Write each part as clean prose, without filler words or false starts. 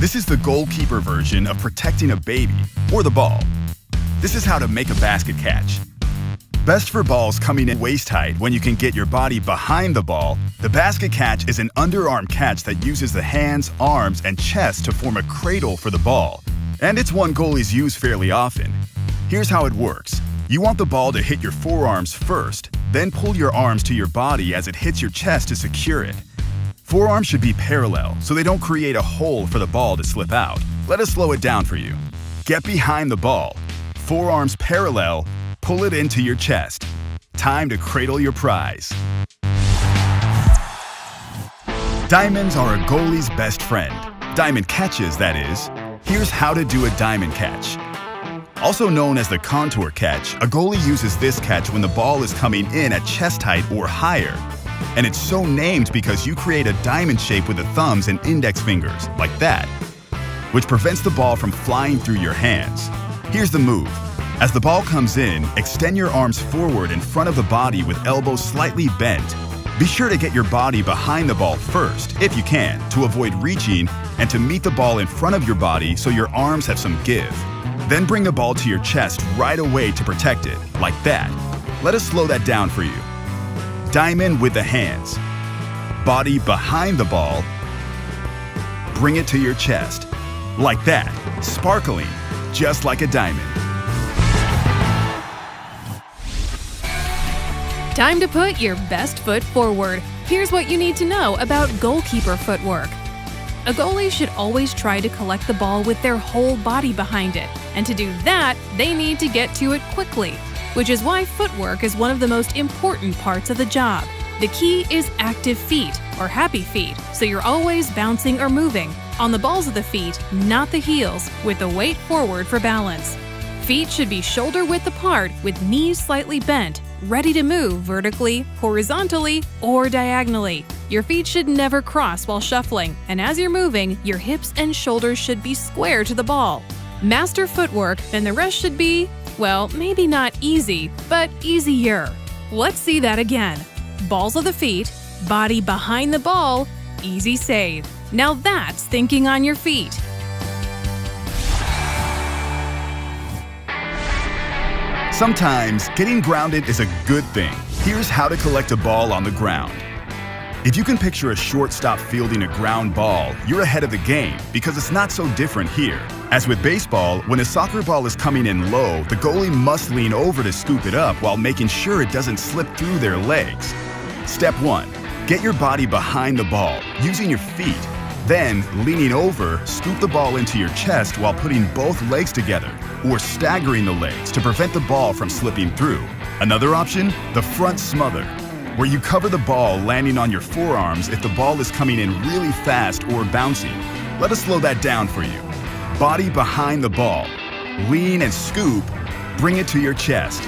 This is the goalkeeper version of protecting a baby or the ball. This is how to make a basket catch. Best for balls coming in waist height when you can get your body behind the ball, the basket catch is an underarm catch that uses the hands, arms, and chest to form a cradle for the ball. And it's one goalies use fairly often. Here's how it works. You want the ball to hit your forearms first, then pull your arms to your body as it hits your chest to secure it. Forearms should be parallel so they don't create a hole for the ball to slip out. Let us slow it down for you. Get behind the ball. Forearms parallel, pull it into your chest. Time to cradle your prize. Diamonds are a goalie's best friend. Diamond catches, that is. Here's how to do a diamond catch. Also known as the contour catch, a goalie uses this catch when the ball is coming in at chest height or higher. And it's so named because you create a diamond shape with the thumbs and index fingers, like that, which prevents the ball from flying through your hands. Here's the move. As the ball comes in, extend your arms forward in front of the body with elbows slightly bent. Be sure to get your body behind the ball first, if you can, to avoid reaching and to meet the ball in front of your body so your arms have some give. Then bring the ball to your chest right away to protect it, like that. Let us slow that down for you. Diamond with the hands. Body behind the ball. Bring it to your chest, like that, sparkling, just like a diamond. Time to put your best foot forward. Here's what you need to know about goalkeeper footwork. A goalie should always try to collect the ball with their whole body behind it, and to do that, they need to get to it quickly, which is why footwork is one of the most important parts of the job. The key is active feet, or happy feet, so you're always bouncing or moving on the balls of the feet, not the heels, with the weight forward for balance. Feet should be shoulder-width apart with knees slightly bent, ready to move vertically, horizontally, or diagonally. Your feet should never cross while shuffling, and as you're moving, your hips and shoulders should be square to the ball. Master footwork, and the rest should be, well, maybe not easy, but easier. Let's see that again. Balls of the feet, body behind the ball, easy save. Now that's thinking on your feet. Sometimes getting grounded is a good thing. Here's how to collect a ball on the ground. If you can picture a shortstop fielding a ground ball, you're ahead of the game because it's not so different here. As with baseball, when a soccer ball is coming in low, the goalie must lean over to scoop it up while making sure it doesn't slip through their legs. Step 1. Get your body behind the ball, using your feet. Then, leaning over, scoop the ball into your chest while putting both legs together, or staggering the legs to prevent the ball from slipping through. Another option, the front smother, where you cover the ball landing on your forearms if the ball is coming in really fast or bouncing. Let us slow that down for you. Body behind the ball. Lean and scoop, bring it to your chest.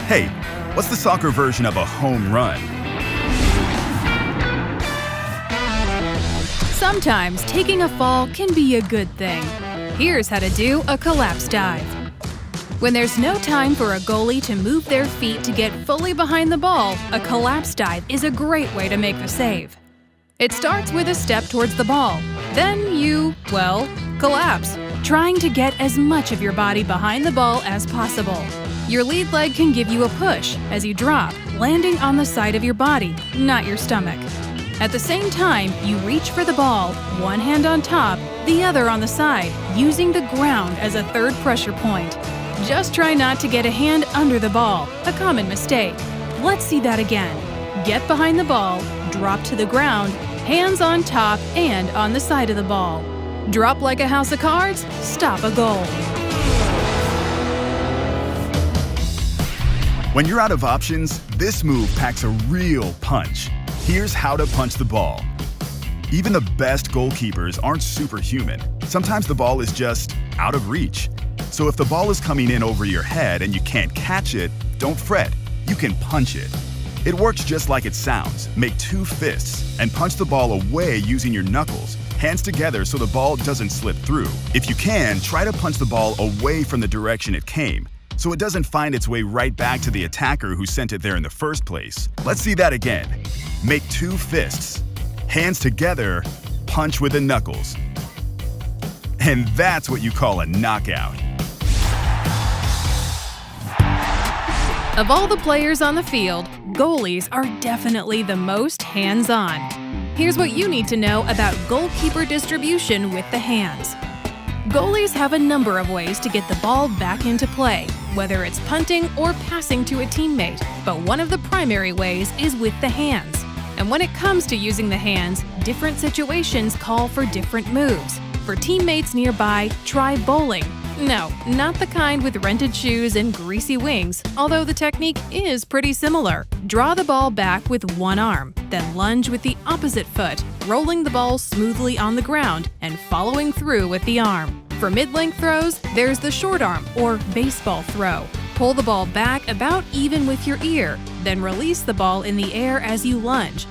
Hey, what's the soccer version of a home run? Sometimes taking a fall can be a good thing. Here's how to do a collapse dive. When there's no time for a goalie to move their feet to get fully behind the ball, a collapse dive is a great way to make the save. It starts with a step towards the ball. Then you, collapse, trying to get as much of your body behind the ball as possible. Your lead leg can give you a push as you drop, landing on the side of your body, not your stomach. At the same time, you reach for the ball, one hand on top, the other on the side, using the ground as a third pressure point. Just try not to get a hand under the ball, a common mistake. Let's see that again. Get behind the ball, drop to the ground, hands on top and on the side of the ball. Drop like a house of cards, stop a goal. When you're out of options, this move packs a real punch. Here's how to punch the ball. Even the best goalkeepers aren't superhuman. Sometimes the ball is just out of reach. So if the ball is coming in over your head and you can't catch it, don't fret. You can punch it. It works just like it sounds. Make 2 fists and punch the ball away using your knuckles, hands together so the ball doesn't slip through. If you can, try to punch the ball away from the direction it came, so it doesn't find its way right back to the attacker who sent it there in the first place. Let's see that again. Make 2 fists. Hands together, punch with the knuckles. And that's what you call a knockout. Of all the players on the field, goalies are definitely the most hands-on. Here's what you need to know about goalkeeper distribution with the hands. Goalies have a number of ways to get the ball back into play, whether it's punting or passing to a teammate, but one of the primary ways is with the hands. And when it comes to using the hands, different situations call for different moves. For teammates nearby, try bowling. No, not the kind with rented shoes and greasy wings, although the technique is pretty similar. Draw the ball back with one arm, then lunge with the opposite foot, rolling the ball smoothly on the ground and following through with the arm. For mid-length throws, there's the short arm or baseball throw. Pull the ball back about even with your ear, then release the ball in the air as you lunge.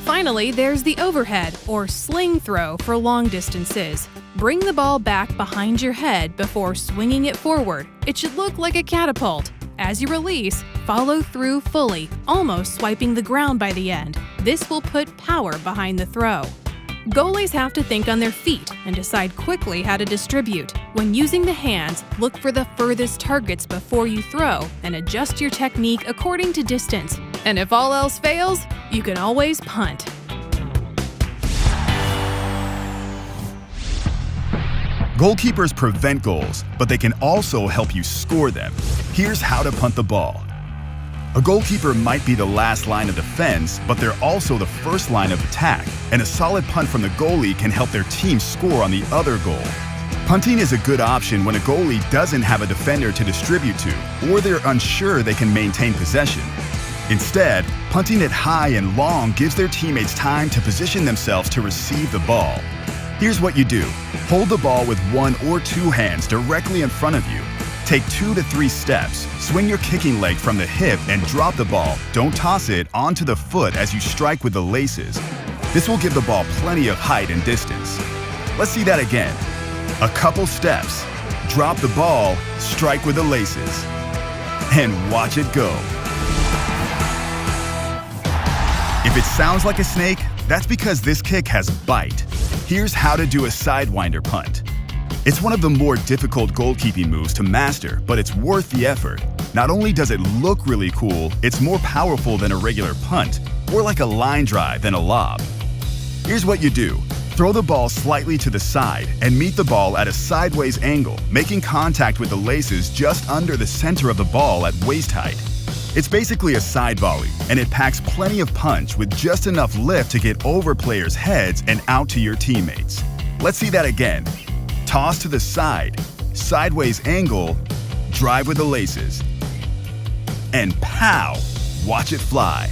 Finally, there's the overhead or sling throw for long distances. Bring the ball back behind your head before swinging it forward. It should look like a catapult. As you release, follow through fully, almost swiping the ground by the end. This will put power behind the throw. Goalies have to think on their feet and decide quickly how to distribute. When using the hands, look for the furthest targets before you throw and adjust your technique according to distance. And if all else fails, you can always punt. Goalkeepers prevent goals, but they can also help you score them. Here's how to punt the ball. A goalkeeper might be the last line of defense, but they're also the first line of attack, and a solid punt from the goalie can help their team score on the other goal. Punting is a good option when a goalie doesn't have a defender to distribute to, or they're unsure they can maintain possession. Instead, punting it high and long gives their teammates time to position themselves to receive the ball. Here's what you do. Hold the ball with one or two hands directly in front of you. Take 2 to 3 steps, swing your kicking leg from the hip and drop the ball. Don't toss it onto the foot as you strike with the laces. This will give the ball plenty of height and distance. Let's see that again. A couple steps, drop the ball, strike with the laces, and watch it go. If it sounds like a snake, that's because this kick has bite. Here's how to do a sidewinder punt. It's one of the more difficult goalkeeping moves to master, but it's worth the effort. Not only does it look really cool, it's more powerful than a regular punt, or like a line drive than a lob. Here's what you do. Throw the ball slightly to the side and meet the ball at a sideways angle, making contact with the laces just under the center of the ball at waist height. It's basically a side volley, and it packs plenty of punch with just enough lift to get over players' heads and out to your teammates. Let's see that again. Toss to the side, sideways angle, drive with the laces, and pow! Watch it fly.